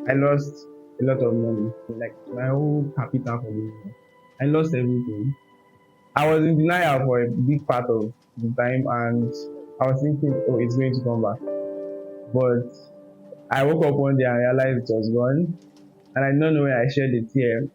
I lost a lot of money, like my whole capital for business. I lost everything. I was in denial for a big part of the time, and I was thinking, oh, it's going to come back. But I woke up one day and realized it was gone, and I don't know where I shed a tear.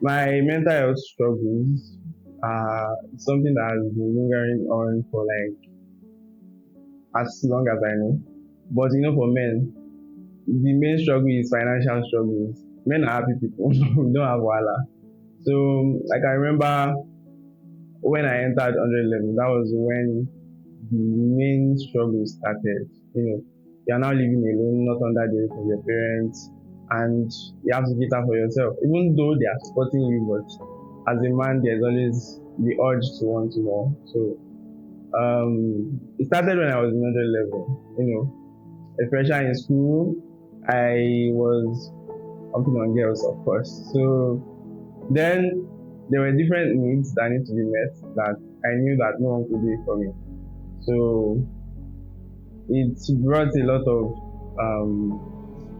My mental health struggles are something that has been lingering on for like as long as I know. But for men, the main struggle is financial struggles. Men are happy people. We don't have wahala. So like I remember when I entered 100 level, that was when the main struggle started. You are now living alone, not under the roof of your parents, and you have to cater for yourself. Even though they are supporting you, but as a man, there's always the urge to want more. So it started when I was in 100 level. A fresher in school, I was pumping on girls, of course. So then there were different needs that need to be met that I knew that no one could do it for me. So it brought a lot of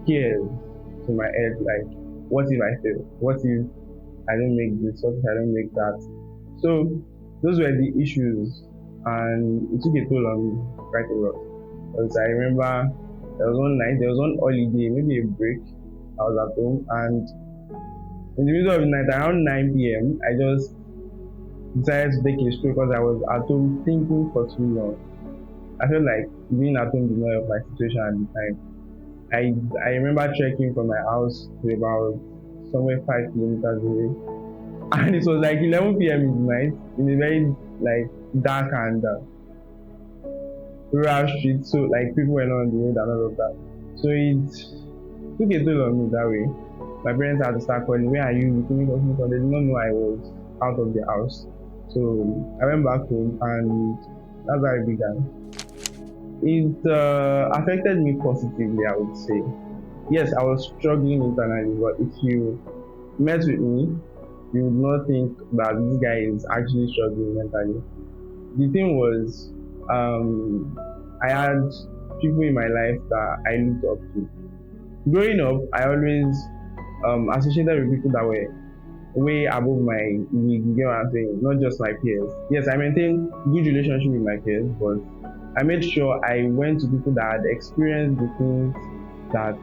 scares to my head, like what if I fail? What if I don't make this? What if I don't make that? So those were the issues, and it took a toll on me quite a lot. Because I remember there was one night, there was one holiday, maybe a break. I was at home, and in the middle of the night, around 9 p.m., I just decided to take a stroll because I was at home thinking for too long. I felt like being at home did not help my situation at the time. I remember trekking from my house to about somewhere 5 kilometers away, and it was like 11 p.m. in the night in a very like dark and rural street. So like people were not on the road and all of that. So it took a toll on me that way. My parents had to start calling, where are you? You couldn't call me because they did not know I was out of the house. So I went back home, and that's how it began. It affected me positively, I would say. Yes, I was struggling internally, but if you met with me, you would not think that this guy is actually struggling mentally. The thing was, I had people in my life that I looked up to. Growing up, I always associated with people that were way above my league. You get what I'm saying? Not just my peers. Yes, I maintained good relationship with my peers, but I made sure I went to people that had experienced the things that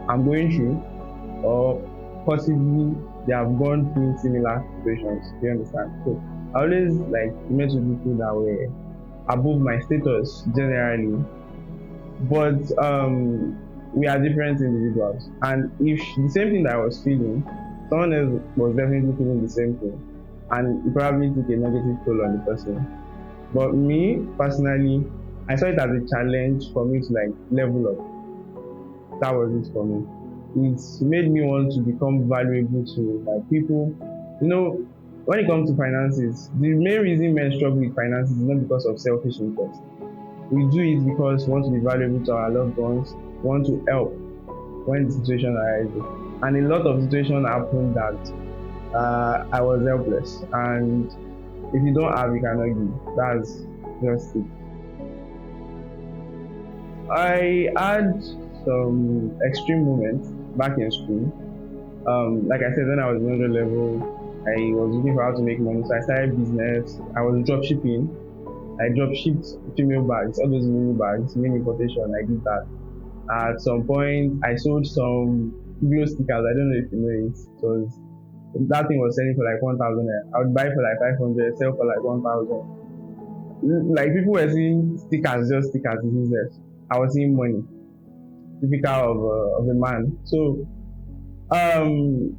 I'm going through, or possibly they have gone through similar situations. Do you understand? So I always like met with people that were above my status generally, but we are different individuals. And if the same thing that I was feeling, someone else was definitely feeling the same thing, and it probably took a negative toll on the person. But me personally, I saw it as a challenge for me to like level up. That was it for me. It made me want to become valuable to like people. When it comes to finances, the main reason men struggle with finances is not because of selfish interest. We do it because we want to be valuable to our loved ones, want to help when the situation arises. And a lot of situations happened that I was helpless. And if you don't have, you cannot give. That's just it. I had some extreme moments back in school. Like I said, when I was in 100 level, I was looking for how to make money. So I started business. I was drop shipping. I drop shipped female bags, all those mini bags, mini importation. I did that. At some point, I sold some glow stickers. I don't know if you know it. Because that thing was selling for like 1,000. I would buy for like 500, sell for like 1,000. Like people were seeing stickers, just stickers in business. I was seeing money, typical of a man. So um,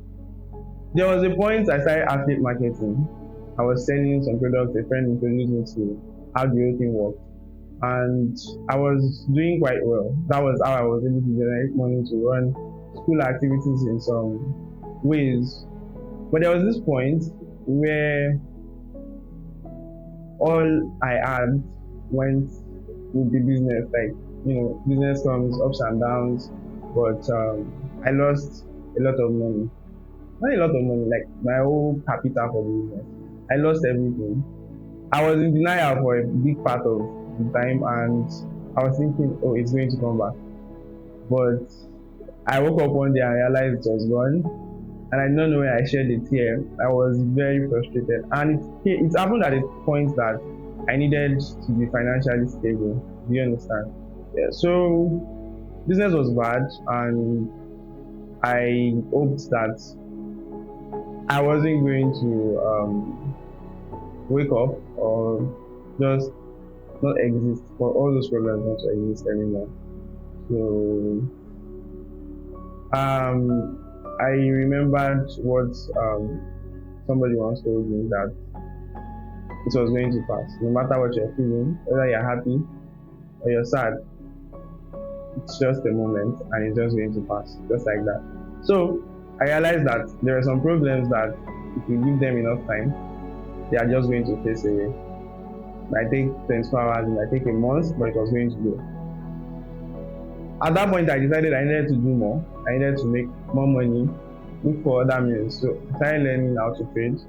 there was a point I started affiliate marketing. I was selling some products. A friend introduced me to how the whole thing worked, and I was doing quite well. That was how I was able to generate money to run school activities in some ways. But there was this point where all I had went with the business. Like, business comes ups and downs, but I lost a lot of money. Not a lot of money, like my whole capital for the business. I lost everything. I was in denial for a big part of the time, and I was thinking, oh, it's going to come back. But I woke up one day and realized it was gone, and I don't know when I shed a tear. I was very frustrated, and it happened at a point that I needed to be financially stable. Do you understand? Yeah. So business was bad, and I hoped that I wasn't going to wake up or just not exist for all those problems not to exist anymore. So I remembered what somebody once told me, that it was going to pass. No matter what you're feeling, whether you're happy or you're sad, it's just a moment and it's just going to pass, just like that. So I realized that there are some problems that if you give them enough time, they are just going to face away. It might take 24 hours, it might take a month, but it was going to go. At that point, I decided I needed to do more. I needed to make more money, look for other means. So I started learning how to trade.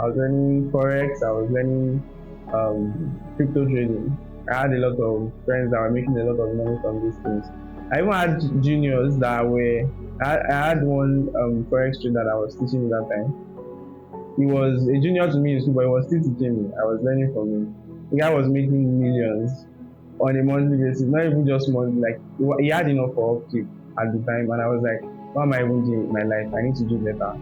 I was learning forex. I was learning crypto trading. I had a lot of friends that were making a lot of money from these things. I even had juniors that were. I had one forex trader that I was teaching at that time. He was a junior to me in school, but he was still teaching me. I was learning from him. The guy was making millions on a monthly basis, not even just monthly. Like he had enough for upkeep at the time, and I was like, what am I even doing in my life? I need to do better.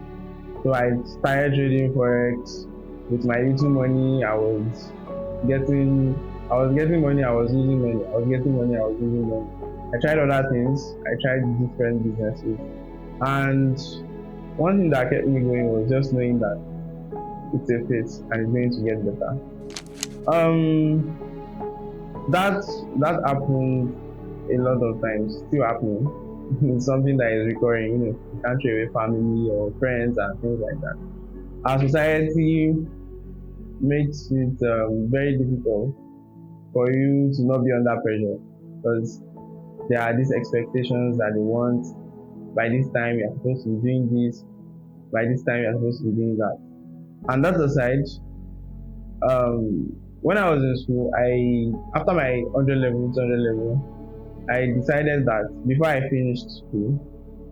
So I started trading forex with my little money. I was getting money. I was losing money. I was getting money. I was losing money. I tried other things. I tried different businesses, and one thing that kept me going was just knowing that it's a phase and it's going to get better. That happened a lot of times, still happening. It's something that is recurring. You can't trade with family or friends and things like that. Our society makes it very difficult for you to not be under pressure, because there are these expectations that they want. By this time you're supposed to be doing this, by this time you're supposed to be doing that. And that aside, when I was in school, after my 100 level, 200 level, I decided that before I finished school,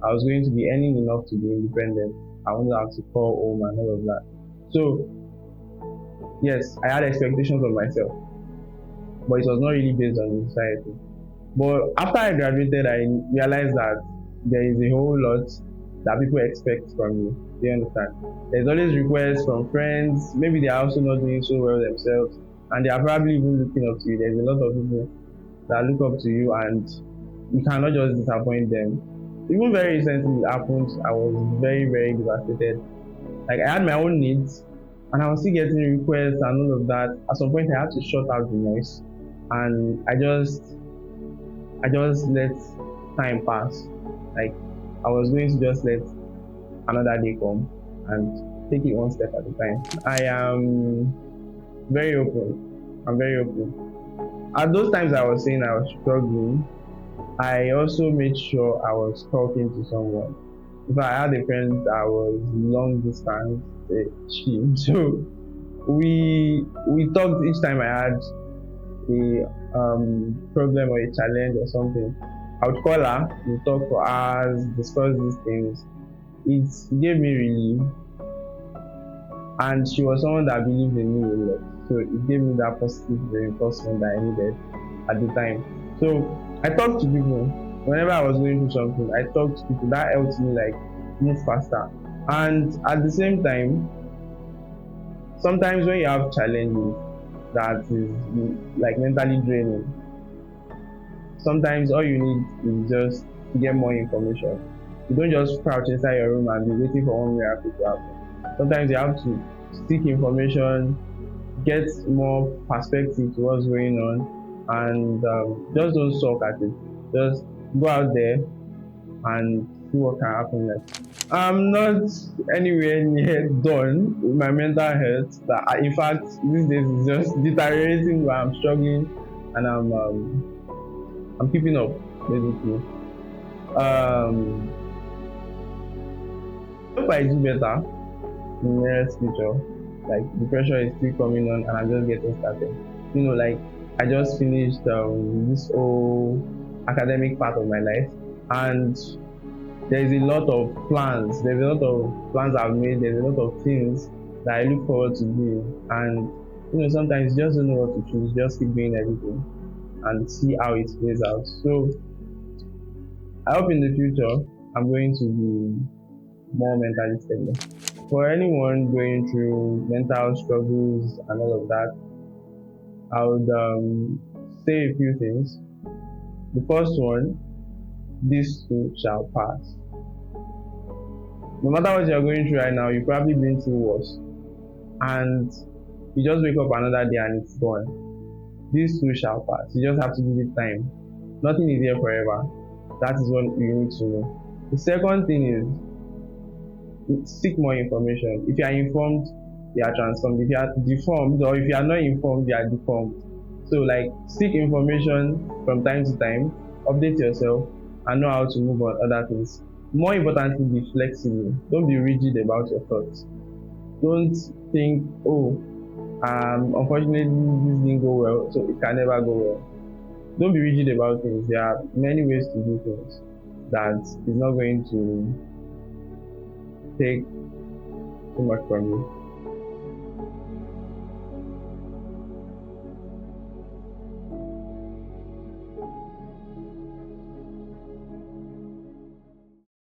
I was going to be earning enough to be independent. I wouldn't have to call home and all of that. So yes, I had expectations of myself, but it was not really based on the society. But after I graduated, I realized that there is a whole lot that people expect from you. Do you understand? There's always requests from friends. Maybe they are also not doing so well themselves, and they are probably even looking up to you. There's a lot of people that look up to you, and you cannot just disappoint them. Even very recently it happened. I was very, very devastated. Like, I had my own needs, and I was still getting requests and all of that. At some point I had to shut out the noise, and I just let time pass. Like, I was going to just let another day come and take it one step at a time. I am very open. I'm very open. At those times I was saying I was struggling, I also made sure I was talking to someone. If I had a friend that was long distance, so we talked each time I had a problem or a challenge or something. I would call her, we talk for hours, discuss these things. It gave me relief, and she was someone that believed in me a lot. So it gave me that positive reinforcement that I needed at the time. So I talked to people. Whenever I was going through something, I talked to people. That helped me like move faster. And at the same time, sometimes when you have challenges that is like mentally draining, sometimes all you need is just to get more information. You don't just crouch inside your room and be waiting for one miracle to happen. Sometimes you have to seek information, get more perspective to what's going on, and just don't suck at it. Just go out there and see what can happen next. I'm not anywhere near done with my mental health. In fact, these days is just deteriorating. Where I'm struggling, and I'm keeping up basically. Hope I do better in the nearest future. Like the pressure is still coming on, and I'm just getting started. Like I just finished this whole academic part of my life, and there's a lot of plans. There's a lot of plans I've made. There's a lot of things that I look forward to doing, and sometimes you just don't know what to choose. Just keep doing everything and see how it plays out. So I hope in the future I'm going to be more mentally stable. For anyone going through mental struggles and all of that, I would say a few things. The first one, this too shall pass. No matter what you're going through right now, you've probably been through worse, and you just wake up another day and it's gone. This too shall pass. You just have to give it time. Nothing is here forever. That is what you need to know. The second thing is seek more information. If you are informed, you are transformed. If you are deformed, or if you are not informed, you are deformed. So like seek information from time to time, update yourself, and know how to move on other things. More importantly, be flexible. Don't be rigid about your thoughts. Don't think, oh, unfortunately this didn't go well, so it can never go well. Don't be rigid about things. There are many ways to do things that is not going to take too much from you.